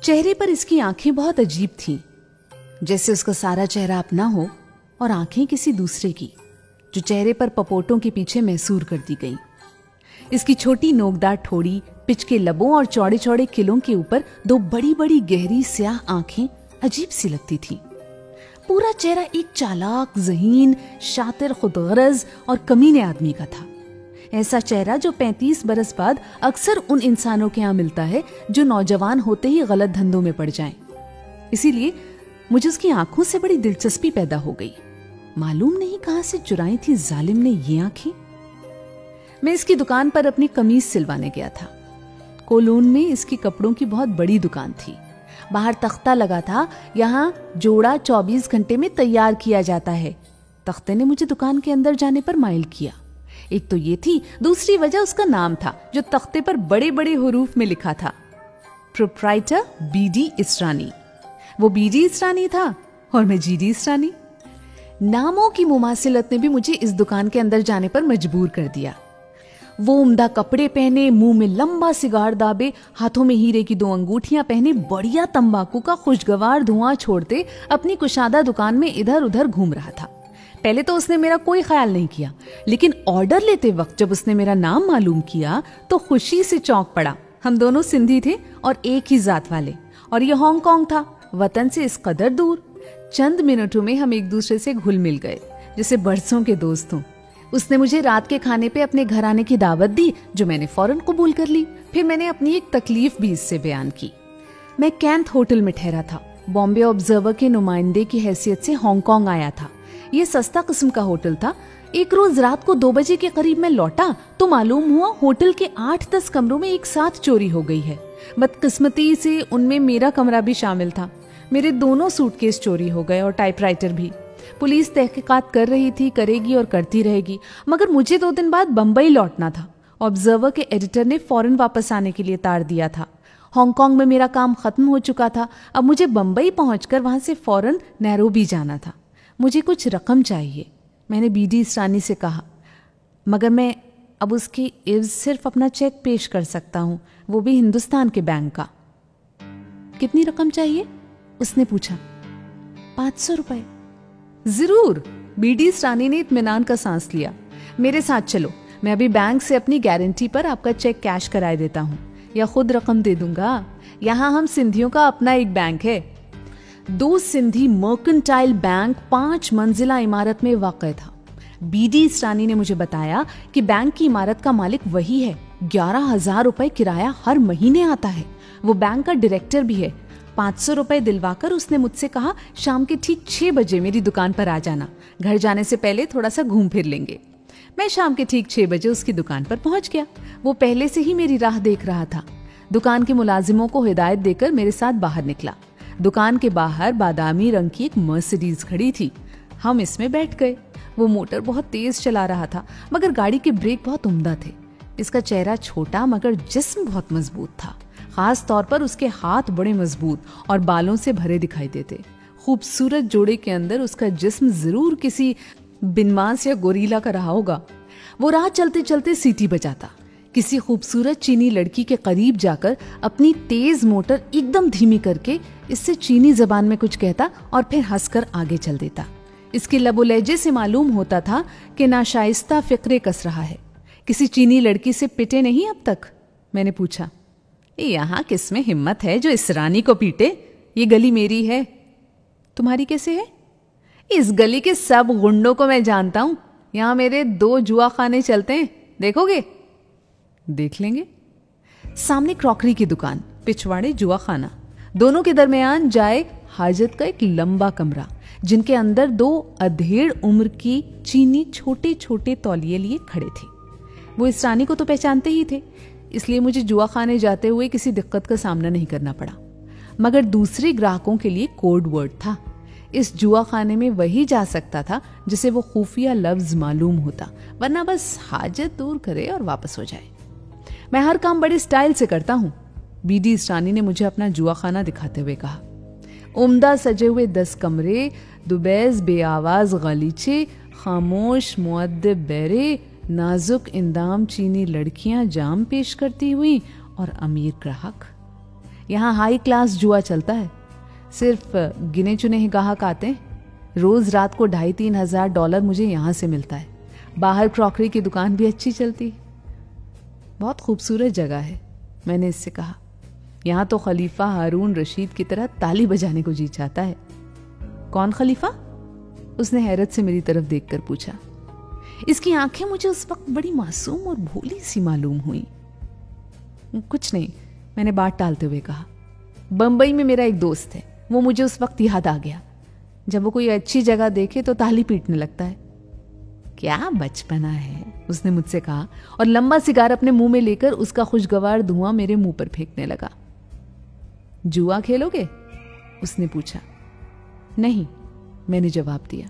चेहरे पर इसकी आंखें बहुत अजीब थीं, जैसे उसका सारा चेहरा अपना हो और आंखें किसी दूसरे की, जो चेहरे पर पपोटों के पीछे मैसूर कर दी गई। इसकी छोटी नोकदार ठोड़ी, पिचके लबों और चौड़े चौड़े किलों के ऊपर दो बड़ी बड़ी गहरी स्याह आंखें अजीब सी लगती थी। पूरा चेहरा एक चालाक, ज़हीन, शातिर, खुदगरज और कमीने आदमी का था। ऐसा चेहरा जो 35 बरस बाद अक्सर उन इंसानों के यहाँ मिलता है जो नौजवान होते ही गलत धंधों में पड़ जाएं। इसीलिए मुझे उसकी आंखों से बड़ी दिलचस्पी पैदा हो गई। मालूम नहीं कहां से चुराई थी जालिम ने ये आंखें। मैं इसकी दुकान पर अपनी कमीज सिलवाने गया था। कोलोन में इसकी कपड़ों की बहुत बड़ी दुकान थी। बाहर तख्ता लगा था, यहाँ जोड़ा 24 घंटे में तैयार किया जाता है। तख्ते ने मुझे दुकान के अंदर जाने पर माइल किया। एक तो ये थी, दूसरी वजह उसका नाम था जो तख्ते पर बड़े बड़े हुरूफ में लिखा था, प्रोप्राइटर बीडी इसरानी। वो बीडी इसरानी था और मैं जीडी इसरानी। नामों की मुमासिलत ने भी मुझे इस दुकान के अंदर जाने पर मजबूर कर दिया। वो उम्दा कपड़े पहने, मुंह में लंबा सिगार दाबे, हाथों में हीरे की 2 अंगूठियां पहने, बढ़िया तंबाकू का खुशगवार धुआं छोड़ते अपनी कुशादा दुकान में इधर उधर घूम रहा था। पहले तो उसने मेरा कोई ख्याल नहीं किया, लेकिन ऑर्डर लेते वक्त जब उसने मेरा नाम मालूम किया तो खुशी से चौंक पड़ा। हम दोनों सिंधी थे और एक ही जात वाले, और ये हांगकांग था, वतन से इस कदर दूर। चंद मिनटों में हम एक दूसरे से घुल मिल गए, जैसे बरसों के दोस्त हों। उसने मुझे रात के खाने पे अपने घर आने की दावत दी, जो मैंने फौरन कबूल कर ली। फिर मैंने अपनी एक तकलीफ भी इससे बयान की। मैं कैंथ होटल में ठहरा था। बॉम्बे ऑब्जर्वर के नुमाइंदे की हैसियत से हांगकांग आया था। ये सस्ता किस्म का होटल था। एक रोज रात को 2 बजे के करीब मैं लौटा तो मालूम हुआ होटल के 8-10 कमरों में एक साथ चोरी हो गई है। बदकिस्मती से उनमें मेरा कमरा भी शामिल था। मेरे दोनों सूटकेस चोरी हो गए और टाइपराइटर भी। पुलिस तहकीकात कर रही थी, करेगी और करती रहेगी, मगर मुझे 2 दिन बाद बंबई लौटना था। ऑब्जर्वर के एडिटर ने फौरन वापस आने के लिए तार दिया था। हांगकांग में मेरा काम खत्म हो चुका था। अब मुझे बंबई पहुंचकर वहां से फौरन नैरोबी जाना था। मुझे कुछ रकम चाहिए। मैंने बीडी इसरानी से कहा, मगर मैं अब उसकी इव्ज़ सिर्फ अपना चेक पेश कर सकता हूँ, वो भी हिंदुस्तान के बैंक का। कितनी रकम चाहिए? उसने पूछा। 500 रुपए। जरूर। बीडी इसरानी ने इत्मीनान का सांस लिया। मेरे साथ चलो, मैं अभी बैंक से अपनी गारंटी पर आपका चेक कैश कराए देता हूँ, या खुद रकम दे दूंगा। यहाँ हम सिंधियों का अपना एक बैंक है। 2 सिंधी मर्केंटाइल बैंक 5 मंजिला इमारत में वाक़ था। बीडी इसरानी ने मुझे बताया कि बैंक की इमारत का मालिक वही है। 11,000 रुपए किराया हर महीने आता है। वो बैंक का डायरेक्टर भी है। 500 रुपए दिलवाकर उसने मुझसे कहा, शाम के ठीक 6 बजे मेरी दुकान पर आ जाना। घर जाने से पहले थोड़ा सा घूम फिर लेंगे। मैं शाम के ठीक 6 बजे उसकी दुकान पर पहुंच गया। वो पहले से ही मेरी राह देख रहा था। दुकान के मुलाजिमों को हिदायत देकर मेरे साथ बाहर निकला। दुकान के बाहर बादामी रंग की एक मर्सिडीज खड़ी थी। हम इसमें बैठ गए। वो मोटर बहुत तेज चला रहा था, मगर गाड़ी के ब्रेक बहुत उम्दा थे। इसका चेहरा छोटा मगर जिस्म बहुत मजबूत था। खास तौर पर उसके हाथ बड़े मजबूत और बालों से भरे दिखाई देते। खूबसूरत जोड़े के अंदर उसका जिस्म जरूर किसी बिनमास या गोरीला का रहा होगा। वो राह चलते चलते सीटी बजाता, किसी खूबसूरत चीनी लड़की के करीब जाकर अपनी तेज मोटर एकदम धीमी करके इससे चीनी जबान में कुछ कहता और फिर हंसकर आगे चल देता। इसके लबो लहजे से मालूम होता था कि नाशाइस्ता फिक्रे कस रहा है। किसी चीनी लड़की से पिटे नहीं अब तक? मैंने पूछा। यहाँ किसमें हिम्मत है जो इसरानी को पीटे? ये गली मेरी है। तुम्हारी कैसे है? इस गली के सब गुंडों को मैं जानता हूं। यहाँ मेरे 2 जुआ खाने चलते हैं, देखोगे? देख लेंगे। सामने क्रॉकरी की दुकान, पिछवाड़े जुआ खाना, दोनों के दरमियान जाए हाजत का एक लंबा कमरा, जिनके अंदर 2 अधेड़ उम्र की चीनी छोटे छोटे तौलिए लिए खड़े थे। वो इसरानी को तो पहचानते ही थे, इसलिए मुझे जुआ खाने जाते हुए किसी दिक्कत का सामना नहीं करना पड़ा। मगर दूसरे ग्राहकों के लिए कोड वर्ड था। इस जुआ खाने में वही जा सकता था जिसे वो खुफिया लफ्ज मालूम होता, वरना बस हाजत दूर करे और वापस हो जाए। मैं हर काम बड़े स्टाइल से करता हूँ, बीडी इसरानी ने मुझे अपना जुआ खाना दिखाते हुए कहा। उम्दा सजे हुए 10 कमरे, दुबैज बेआवाज गलीचे, खामोश मुअद्दिब बैरे, नाजुक इंदाम चीनी लड़कियां जाम पेश करती हुई और अमीर ग्राहक। यहाँ हाई क्लास जुआ चलता है, सिर्फ गिने चुने ग्राहक आते हैं। रोज रात को $2,500 मुझे यहाँ से मिलता है। बाहर क्रॉकरी की दुकान भी अच्छी चलती है। बहुत खूबसूरत जगह है, मैंने इससे कहा। यहाँ तो खलीफा हारून रशीद की तरह ताली बजाने को जी चाहता है। कौन खलीफा? उसने हैरत से मेरी तरफ देखकर पूछा। इसकी आंखें मुझे उस वक्त बड़ी मासूम और भोली सी मालूम हुई। कुछ नहीं, मैंने बात टालते हुए कहा। बंबई में मेरा एक दोस्त है, वो मुझे उस वक्त याद आ गया। जब वो कोई अच्छी जगह देखे तो ताली पीटने लगता है। क्या बचपना है, उसने मुझसे कहा और लंबा सिगार अपने मुंह में लेकर उसका खुशगवार धुआं मेरे मुंह पर फेंकने लगा। जुआ खेलोगे? उसने पूछा। नहीं, मैंने जवाब दिया।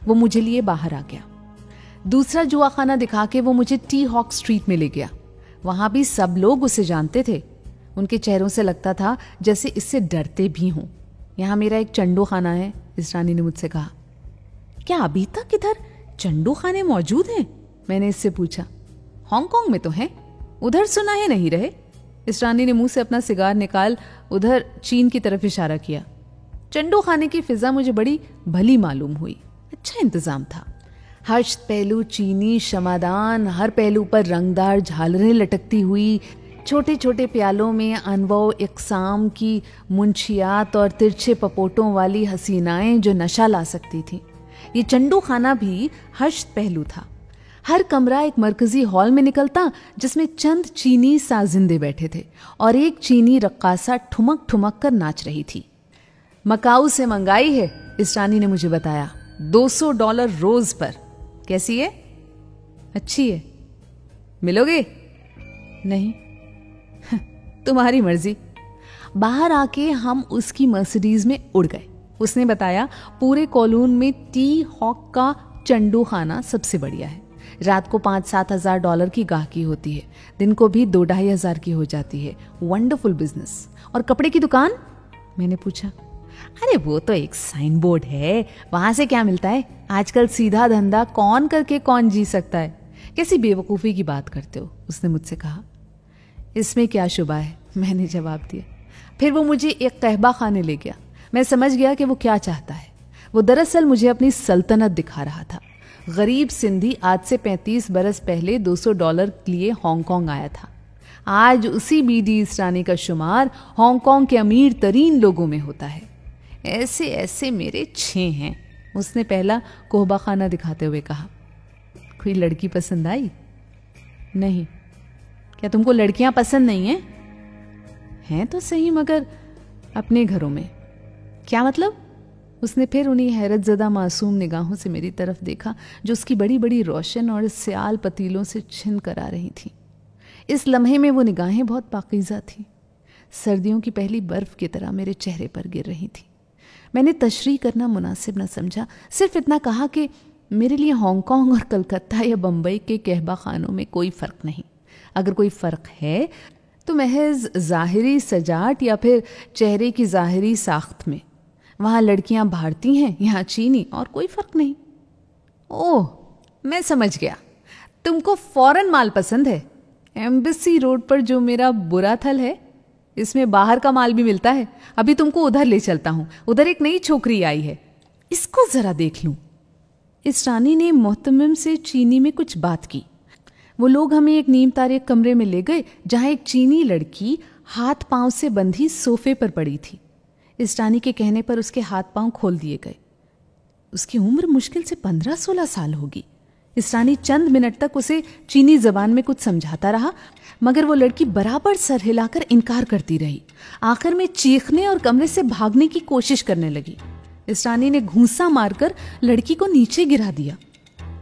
वो मुझे लिए बाहर आ गया। दूसरा जुआ खाना दिखा के वो मुझे टी हॉक स्ट्रीट में ले गया। वहां भी सब लोग उसे जानते थे। उनके चेहरों से लगता था जैसे इससे डरते भी हों। यहां मेरा एक चंडू खाना है, इस रानी ने मुझसे कहा। क्या अभी तक इधर चंडू खाने मौजूद हैं? मैंने इससे पूछा। हांगकांग में तो हैं, उधर सुना है नहीं रहे। इस रानी ने मुंह से अपना सिगार निकाल उधर चीन की तरफ इशारा किया। चंडू खाने की फिजा मुझे बड़ी भली मालूम हुई। अच्छा इंतजाम था। हर्ष पहलू चीनी शमादान, हर पहलू पर रंगदार झालरें लटकती हुई, छोटे छोटे प्यालों में अनवो इकसाम की मुंशियात और तिरछे पपोटों वाली हसीनाएं जो नशा ला सकती थी। ये चंडू खाना भी हर्ष पहलू था। हर कमरा एक मरकजी हॉल में निकलता जिसमें चंद चीनी साजिंदे बैठे थे और एक चीनी रक्कासा ठुमक ठुमक कर नाच रही थी। मकाऊ से मंगाई है, इस रानी ने मुझे बताया। $200 रोज पर। कैसी है? अच्छी है। मिलोगे? नहीं। तुम्हारी मर्जी। बाहर आके हम उसकी मर्सिडीज में उड़ गए। उसने बताया पूरे कॉलोन में टी हॉक का चंडू खाना सबसे बढ़िया है। रात को $5-7 की गाहकी होती है, दिन को भी 2-2.5 की हो जाती है। Wonderful business. और कपड़े की दुकान? मैंने पूछा। अरे वो तो एक साइन बोर्ड है, वहां से क्या मिलता है? आजकल सीधा धंधा कौन करके कौन जी सकता है। कैसी बेवकूफी की बात करते हो, उसने मुझसे कहा। इसमें क्या शुबा है, मैंने जवाब दिया। फिर वो मुझे एक कहबा खाने ले गया। मैं समझ गया कि वो क्या चाहता है। वो दरअसल मुझे अपनी सल्तनत दिखा रहा था। गरीब सिंधी आज से 35 बरस पहले $200 के लिए हांगकांग आया था। आज उसी बीडी इस रानी का शुमार हांगकांग के अमीर तरीन लोगों में होता है। ऐसे ऐसे मेरे 6 हैं, उसने पहला कोहबा खाना दिखाते हुए कहा। कोई लड़की पसंद आई? नहीं। क्या तुमको लड़कियां पसंद नहीं हैं? हैं तो सही, मगर अपने घरों में। क्या मतलब? उसने फिर उन्हीं हैरतजदा मासूम निगाहों से मेरी तरफ देखा जो उसकी बड़ी बड़ी रोशन और स्याल पतीलों से छिन कर आ रही थी। इस लम्हे में वो निगाहें बहुत पाकीज़ा थी, सर्दियों की पहली बर्फ की तरह मेरे चेहरे पर गिर रही थी। मैंने तशरीह करना मुनासिब न समझा, सिर्फ इतना कहा कि मेरे लिए हांगकांग और कलकत्ता या बम्बई के कहबा खानों में कोई फ़र्क नहीं। अगर कोई फ़र्क है तो महज ज़ाहिरी सजावट या फिर चेहरे की ज़ाहिरी साख्त में। वहाँ लड़कियाँ भारतीय हैं, यहाँ चीनी, और कोई फ़र्क नहीं। ओह, मैं समझ गया, तुमको फॉरेन माल पसंद है। एम्बेसी रोड पर जो मेरा बुरा थल है, इसमें बाहर का माल भी मिलता है। अभी तुमको उधर ले चलता हूँ। उधर एक नई छोकरी आई है, इसको ज़रा देख लूँ। इस रानी ने मोहतमिम से चीनी में कुछ बात की। वो लोग हमें एक नीम तारे कमरे में ले गए जहाँ एक चीनी लड़की हाथ पांव से बंधी सोफे पर पड़ी थी। इस रानी के कहने पर उसके हाथ पांव खोल दिए गए। उसकी उम्र मुश्किल से 15-16 साल होगी। इस रानी चंद मिनट तक उसे चीनी जबान में कुछ समझाता रहा, मगर वो लड़की बराबर सर हिलाकर इनकार करती रही। आखिर में चीखने और कमरे से भागने की कोशिश करने लगी। इस रानी ने घूंसा मारकर लड़की को नीचे गिरा दिया।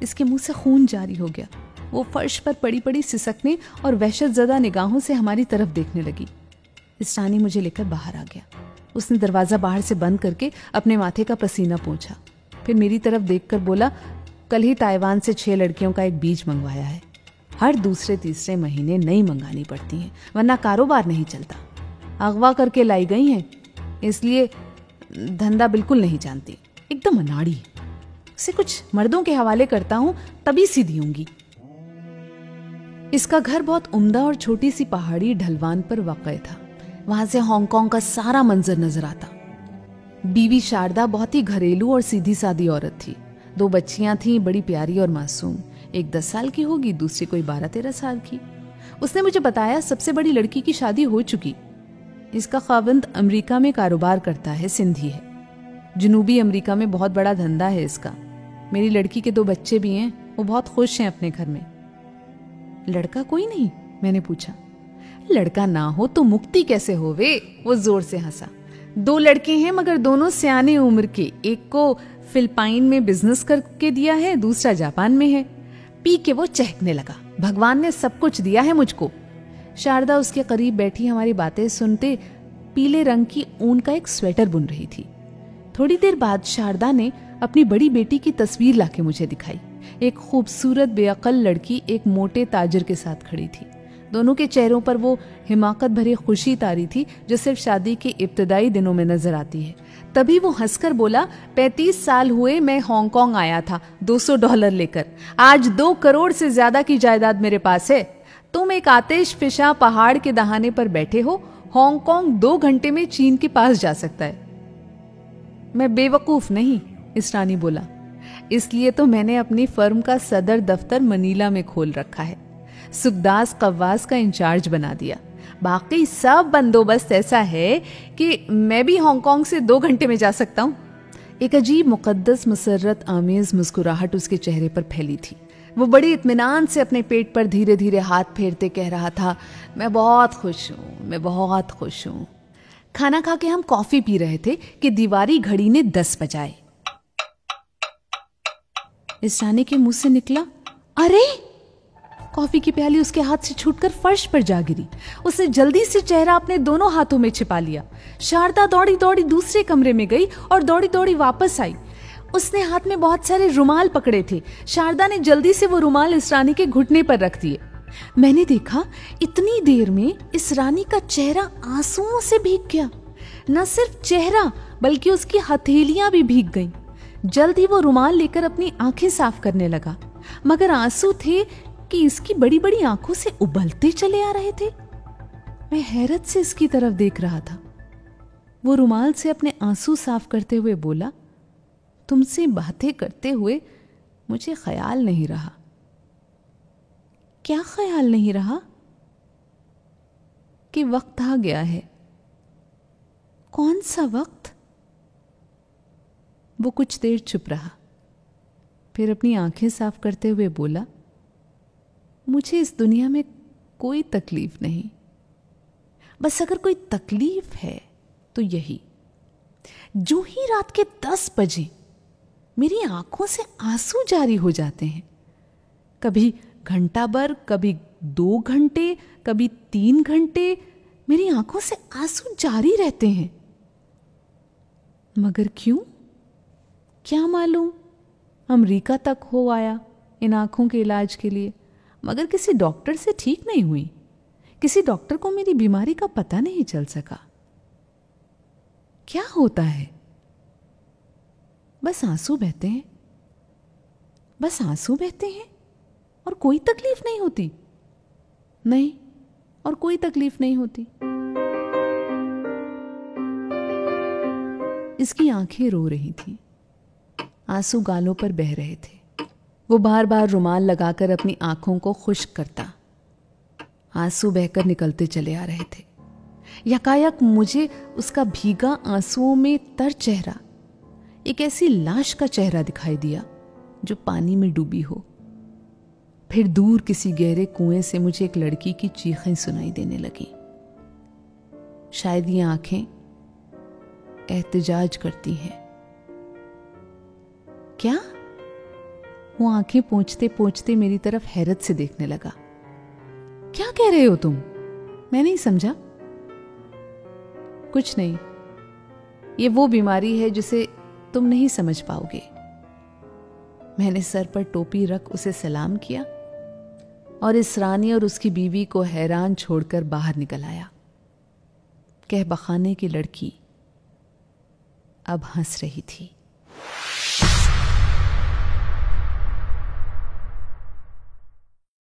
इसके मुंह से खून जारी हो गया। वो फर्श पर पड़ी पड़ी सिसकने और वहशतज़दा निगाहों से हमारी तरफ देखने लगी। इस रानी मुझे लेकर बाहर आ गया। उसने दरवाज़ा बाहर से बंद करके अपने माथे का पसीना पोंछा, फिर मेरी तरफ देखकर बोला, कल ही ताइवान से 6 लड़कियों का एक बीज मंगवाया है। हर दूसरे तीसरे महीने नई मंगानी पड़ती हैं, वरना कारोबार नहीं चलता। अगवा करके लाई गई हैं, इसलिए धंधा बिल्कुल नहीं जानती, एकदम अनाड़ी। उसे कुछ मर्दों के हवाले करता हूँ, तभी सीधी होंगी। इसका घर बहुत उम्दा और छोटी सी पहाड़ी ढलवान पर वाक़ था। वहां से हांगकांग का सारा मंजर नजर आता। बीवी शारदा बहुत ही घरेलू और सीधी सादी औरत थी। 2 बच्चियां थीं, बड़ी प्यारी और मासूम। एक 10 साल की होगी, दूसरी कोई 12-13 साल की। उसने मुझे बताया सबसे बड़ी लड़की की शादी हो चुकी। इसका खाविंद अमेरिका में कारोबार करता है, सिंधी है। जनूबी अमेरिका में बहुत बड़ा धंधा है इसका। मेरी लड़की के 2 बच्चे भी हैं, वो बहुत खुश हैं अपने घर में। लड़का कोई नहीं? मैंने पूछा। लड़का ना हो तो मुक्ति कैसे होवे? वो जोर से हंसा। 2 लड़के हैं मगर दोनों सियाने उम्र के। एक को फिलिपाइन में बिजनेस करके दिया है, दूसरा जापान में है। पी के वो चहकने लगा। भगवान ने सब कुछ दिया है मुझको। शारदा उसके करीब बैठी हमारी बातें सुनते पीले रंग की ऊन का एक स्वेटर बुन रही थी। थोड़ी देर बाद शारदा ने अपनी बड़ी बेटी की तस्वीर लाके मुझे दिखाई। एक खूबसूरत बेअक्ल लड़की एक मोटे ताजिर के साथ खड़ी थी। दोनों के चेहरों पर वो हिमाकत भरी खुशी तारी थी जो सिर्फ शादी के इब्तदाई दिनों में नजर आती है। तभी वो हंसकर बोला, 35 साल हुए मैं हांगकांग आया था $200 लेकर। आज 2 करोड़ से ज्यादा की जायदाद मेरे पास है। तुम एक आतिश फिशा पहाड़ के दहाने पर बैठे हो। हांगकांग 2 घंटे में चीन के पास जा सकता है। मैं बेवकूफ नहीं, इसरानी बोला। इसलिए तो मैंने अपनी फर्म का सदर दफ्तर मनीला में खोल रखा है। सुखदास कव्वास का इंचार्ज बना दिया। बाकी सब बंदोबस्त ऐसा है कि मैं भी हांगकांग से 2 घंटे में जा सकता हूं। एक अजीब मुकद्दस मसरत आमेज मुस्कुराहट उसके चेहरे पर फैली थी। वो बड़ी इत्मीनान से अपने पेट पर धीरे धीरे हाथ फेरते कह रहा था, मैं बहुत खुश हूं, मैं बहुत खुश हूं। खाना खा के हम कॉफी पी रहे थे कि दीवारी घड़ी ने 10 बजाए। इस रानी के मुंह से निकला, अरे! कॉफी की प्याली उसके हाथ से छूटकर फर्श पर जा गिरी। उसने जल्दी से चेहरा अपने दोनों हाथों में छिपा लिया। शारदा दौड़ी दौड़ी दूसरे कमरे में गई और दौड़ी दौड़ी वापस आई। उसने हाथ में बहुत सारे रुमाल पकड़े थे। शारदा ने जल्दी से वो रुमाल इस रानी के घुटने पर रख दिए। मैंने देखा इतनी देर में इस रानी का चेहरा आंसुओं से भीग गया। न सिर्फ चेहरा बल्कि उसकी हथेलियां भी भीग गईं। जल्द ही वो रुमाल लेकर अपनी आंखें साफ करने लगा, मगर आंसू थे कि इसकी बड़ी बड़ी आंखों से उबलते चले आ रहे थे। मैं हैरत से इसकी तरफ देख रहा था। वो रुमाल से अपने आंसू साफ करते हुए बोला, तुमसे बातें करते हुए मुझे ख्याल नहीं रहा। क्या ख्याल नहीं रहा? कि वक्त आ गया है। कौन सा वक्त? वो कुछ देर चुप रहा, फिर अपनी आंखें साफ करते हुए बोला, मुझे इस दुनिया में कोई तकलीफ नहीं। बस अगर कोई तकलीफ है तो यही, जो ही रात के 10 बजे मेरी आंखों से आंसू जारी हो जाते हैं, कभी घंटा भर, कभी 2 घंटे, कभी 3 घंटे मेरी आंखों से आंसू जारी रहते हैं। मगर क्यों? क्या मालूम। अमेरिका तक हो आया इन आंखों के इलाज के लिए, मगर किसी डॉक्टर से ठीक नहीं हुई। किसी डॉक्टर को मेरी बीमारी का पता नहीं चल सका। क्या होता है? बस आंसू बहते हैं, बस आंसू बहते हैं और कोई तकलीफ नहीं होती। नहीं, और कोई तकलीफ नहीं होती। इसकी आंखें रो रही थीं, आंसू गालों पर बह रहे थे। वो बार बार रुमाल लगाकर अपनी आंखों को खुश्क करता। आंसू बहकर निकलते चले आ रहे थे। यकायक मुझे उसका भीगा आंसुओं में तर चेहरा, एक ऐसी लाश का चेहरा दिखाई दिया जो पानी में डूबी हो। फिर दूर किसी गहरे कुएं से मुझे एक लड़की की चीखें सुनाई देने लगी। शायद ये आंखें एहतजाज करती हैं। क्या? वो आंखें पोंछते पोंछते मेरी तरफ हैरत से देखने लगा। क्या कह रहे हो तुम? मैं नहीं समझा। कुछ नहीं, ये वो बीमारी है जिसे तुम नहीं समझ पाओगे। मैंने सर पर टोपी रख उसे सलाम किया और इस रानी और उसकी बीवी को हैरान छोड़कर बाहर निकल आया। कहबखाने की लड़की अब हंस रही थी।